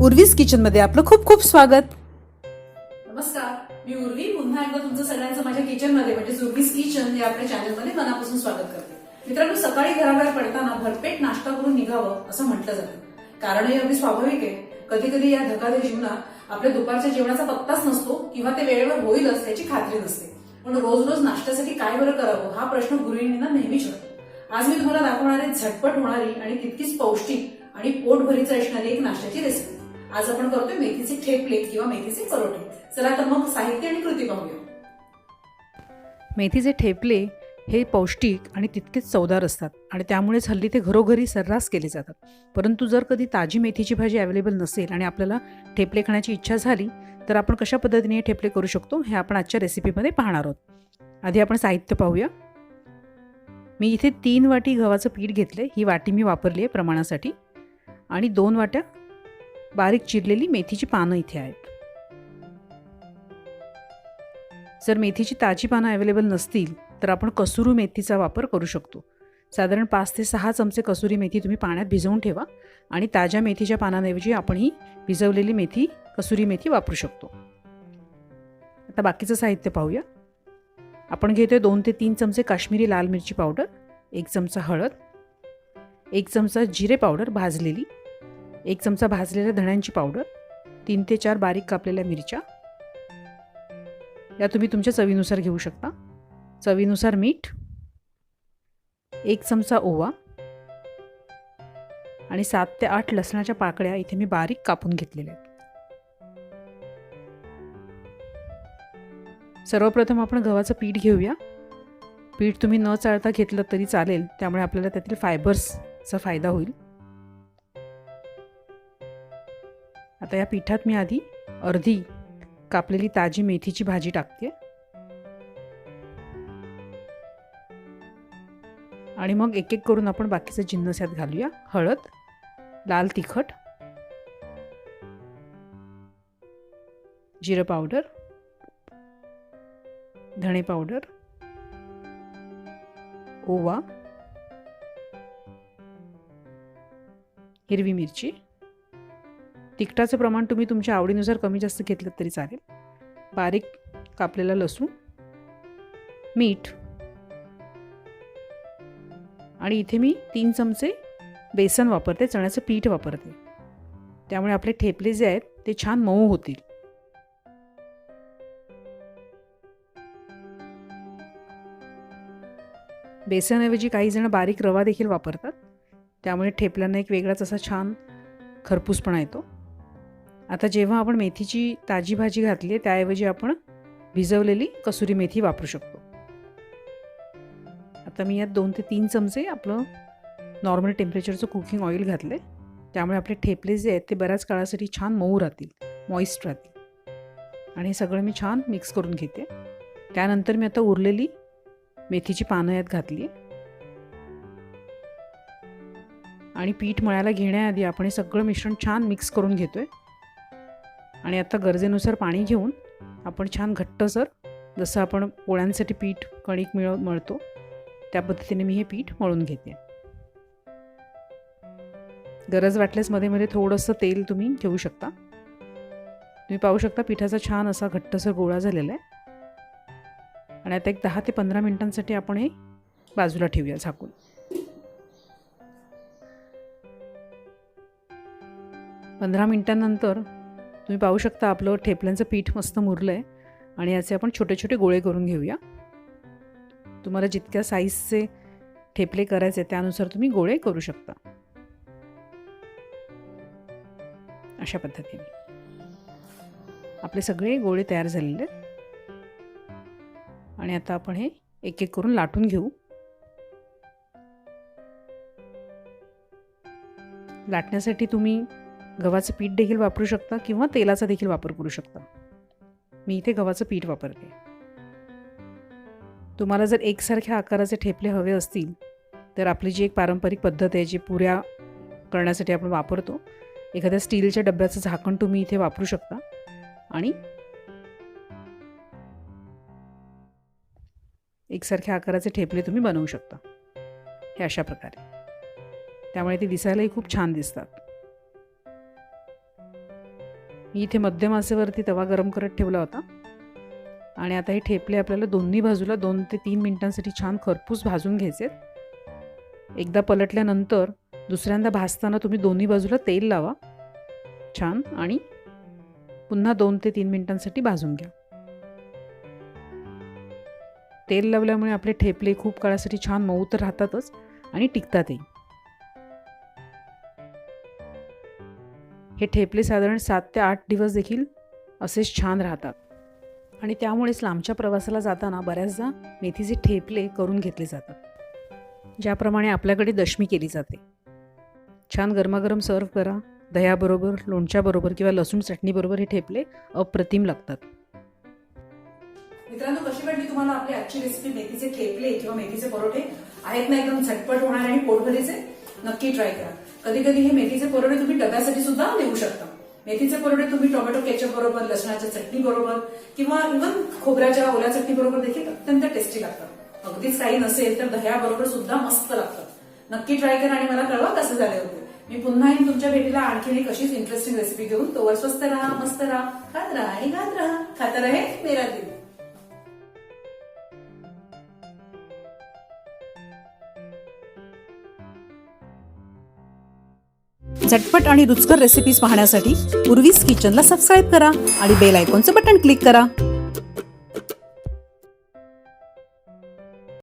उर्वीज kitchen मध्ये आपलं खूप खूप स्वागत। नमस्कार, मी उर्वी पुन्हा एकदा तुमचं सगळ्यांचं माझ्या किचनमध्ये म्हणजे उर्वीज किचन या आपल्या चॅनलमध्ये मनापासून स्वागत करते। मित्रांनो, सकाळी घराबाहेर पडताना भरपेट नाश्ता करून निघावं असं म्हटलं जातं। कारणही अगदी स्वाभाविक आहे। कधी कधी या धकाधकीच्या जीवनात आपल्या दुपारच्या जेवणाचा पत्ताच नसतो किंवा ते वेळेवर होईलच याची खात्री नसते। पण रोज रोज नाश्त्यासाठी काय बरं करावं हा प्रश्न गृहिणींना नेहमीच येतो। आज मी तुम्हाला दाखवणार आहे झटपट होणारी आणि तितकीच पौष्टिक आणि पोटभरीच असणारी एक नाश्त्याची रेसिपी। आज आपण करतोय मेथीचे ठेपले किंवा मेथीचे परोठे। चला तर मग साहित्य आणि कृती पाहूया। मेथीचे ठेपले हे पौष्टिक आणि तितकेच चवदार असतात आणि त्यामुळेच हल्ली ते घरोघरी सर्रास केले जातात। परंतु जर कधी ताजी मेथीची भाजी अवेलेबल नसेल आणि आपल्याला ठेपले खाण्याची इच्छा झाली तर आपण कशा पद्धतीने हे ठेपले करू शकतो हे आपण आजच्या रेसिपीमध्ये पाहणार आहोत। आधी आपण साहित्य पाहूया। मी इथे 3 वाटी गव्हाचं पीठ घेतले। ही वाटी मी वापरली आहे प्रमाणासाठी आणि 2 वाट्या बारीक चिरलेली मेथीची पानं इथे आहेत। जर मेथीची ताजी पानं अवेलेबल नसतील तर आपण कसुरी मेथीचा वापर करू शकतो। साधारण 5 ते 6 चमचे कसुरी मेथी तुम्ही पाण्यात भिजवून ठेवा आणि ताज्या मेथीच्या पानांऐवजी आपण ही भिजवलेली मेथी कसुरी मेथी वापरू शकतो। आता बाकीचं साहित्य पाहूया। आपण घेतोय 2 ते 3 चमचे काश्मीरी लाल मिरची पावडर, 1 चमचा हळद, 1 चमचा जिरे पावडर भाजलेली, 1 चमचा भाजलेल्या धण्यांची पावडर, 3 ते 4 बारीक कापलेल्या मिरच्या, या तुम्ही तुमच्या चवीनुसार घेऊ शकता, चवीनुसार मीठ, 1 चमचा ओवा आणि 7 ते 8 लसणाच्या पाकळ्या इथे मी बारीक कापून घेतलेल्या आहेत। सर्वप्रथम आपण गव्हाचं पीठ घेऊया। पीठ तुम्ही न चाळता घेतलं तरी चालेल, त्यामुळे आपल्याला त्यातील फायबर्सचा फायदा होईल। आता या पिठात मी आधी अर्धी कापलेली ताजी मेथीची भाजी टाकते आणि मग एक एक करून आपण बाकीचे जिन्नस यात घालूया। हळद, लाल तिखट, जिरे पावडर, धणे पावडर, ओवा, हिरवी मिरची। तिखटाचं प्रमाण तुम्ही तुमच्या आवडीनुसार कमी जास्त घेतलं तरी चालेल। बारीक कापलेला लसूण, मीठ आणि इथे मी 3 चमचे बेसन वापरते, चण्याचं पीठ वापरते, त्यामुळे आपले ठेपले जे आहेत ते छान मऊ होतील। बेसनऐवजी काही जण बारीक रवा देखील वापरतात, त्यामुळे ठेपल्यांना एक वेगळाच असा छान खरपूसपणा येतो। आता जेव्हा आपण मेथीची ताजी भाजी घातली आहे त्याऐवजी आपण भिजवलेली कसुरी मेथी वापरू शकतो। आता मी यात 2 ते 3 चमचे आपलं नॉर्मल टेम्परेचरचं कुकिंग ऑइल घातले, त्यामुळे आपले ठेपले जे आहेत ते बऱ्याच काळासाठी छान मऊ राहतील, मॉइस्ट राहतील। आणि हे सगळं मी छान मिक्स करून घेते। त्यानंतर मी आता उरलेली मेथीची पानं यात घातली आणि पीठ मळायला घेण्याआधी आपण हे सगळं मिश्रण छान मिक्स करून घेतोय आणि आता गरजेनुसार पाणी घेऊन आपण छान घट्टसर, जसं आपण पोळ्यांसाठी पीठ कणिक मळतो त्या पद्धतीने मी हे पीठ मळून घेते। गरज वाटल्यास मध्ये मध्ये थोडंसं तेल तुम्ही घेऊ शकता। तुम्ही पाहू शकता पिठाचा छान असा घट्टसर गोळा झालेला आहे आणि आता एक 10 ते 15 मिनिटांसाठी आपण हे बाजूला ठेवूया झाकून। 15 मिनिटांनंतर तुम्ही पाहू शकता आपलं ठेपल्यांचं पीठ मस्त मुरलं आहे आणि याचे आपण छोटे छोटे गोळे करून घेऊया। तुम्हाला जितक्या साईजचे ठेपले करायचे त्यानुसार तुम्ही गोळे करू शकता। अशा पद्धतीने आपले सगळे गोळे तयार झालेले आहेत आणि आता आपण हे एक एक करून लाटून घेऊ। लाटण्यासाठी तुम्ही गव्हाचं पीठ देखील वापरू शकता किंवा तेलाचा देखील वापर करू शकता। मी इथे गव्हाचं पीठ वापरते। तुम्हाला जर एकसारख्या आकाराचे ठेपले हवे असतील तर आपली जी एक पारंपरिक पद्धत आहे जी पुऱ्या करण्यासाठी आपण वापरतो, एखाद्या स्टीलच्या डब्याचं झाकण तुम्ही इथे वापरू शकता आणि एकसारख्या आकाराचे ठेपले तुम्ही बनवू शकता हे अशा प्रकारे। त्यामुळे ते दिसायलाही खूप छान दिसतात। मी इथे मध्यम आचेवरती तवा गरम करत ठेवला होता आणि आता हे ठेपले आपल्याला दोन्ही बाजूला 2 ते 3 मिनिटांसाठी छान खरपूस भाजून घ्यायचे. एकदा पलटल्यानंतर दुसऱ्यांदा भाजताना तुम्ही दोन्ही बाजूला तेल लावा छान आणि पुन्हा 2 ते 3 मिनिटांसाठी भाजून घ्या. तेल लावल्यामुळे आपले ठेपले खूप काळासाठी छान मऊ तर राहतातच आणि टिकतातही. हे ठेपले साधारण 7 ते 8 दिवस देखील असेच छान राहतात आणि त्यामुळेच लांबच्या प्रवासाला जाताना बऱ्याचदा मेथीचे ठेपले करून घेतले जातात, ज्याप्रमाणे आपल्याकडे दशमी केली जाते. छान गरमागरम सर्व करा. दह्याबरोबर, लोणच्याबरोबर किंवा लसूण चटणीबरोबर हे ठेपले अप्रतिम लागतात. मित्रांनो, कशी वाटली तुम्हाला आपली आजची रेसिपी? मेथीचे ठेपले किंवा मेथीचे परोठे आहेत ना, एकदम झटपट होणारे आणि पोटभरीचे. नक्की ट्राय करा. कधी कधी हे मेथीचे परोठे तुम्ही डब्यासाठी सुद्धा नेऊ शकता. मेथीचे परोठे तुम्ही टोमॅटो केचप बरोबर, लसणाच्या चटणी बरोबर किंवा इव्हन खोबऱ्याच्या ओल्या चटणी बरोबर देखील अत्यंत टेस्टी लागतात. अगदीच काही नसेल तर दह्याबरोबर सुद्धा मस्त लागतात. नक्की ट्राय करा आणि मला कळवा कसं झाले होते. मी पुन्हा येईन तुमच्या भेटीला आणखीन एक अशीच इंटरेस्टिंग रेसिपी घेऊन. तोवर स्वस्त राहा, मस्त राहा, खात राहा आणि गात राहा. खाता रहे मेरा दिल. झटपट आणि रुचकर रेसिपीज पाहण्यासाठी उर्वीज किचनला सबस्क्राईब करा आणि बेल आयकॉनचं बटन क्लिक करा.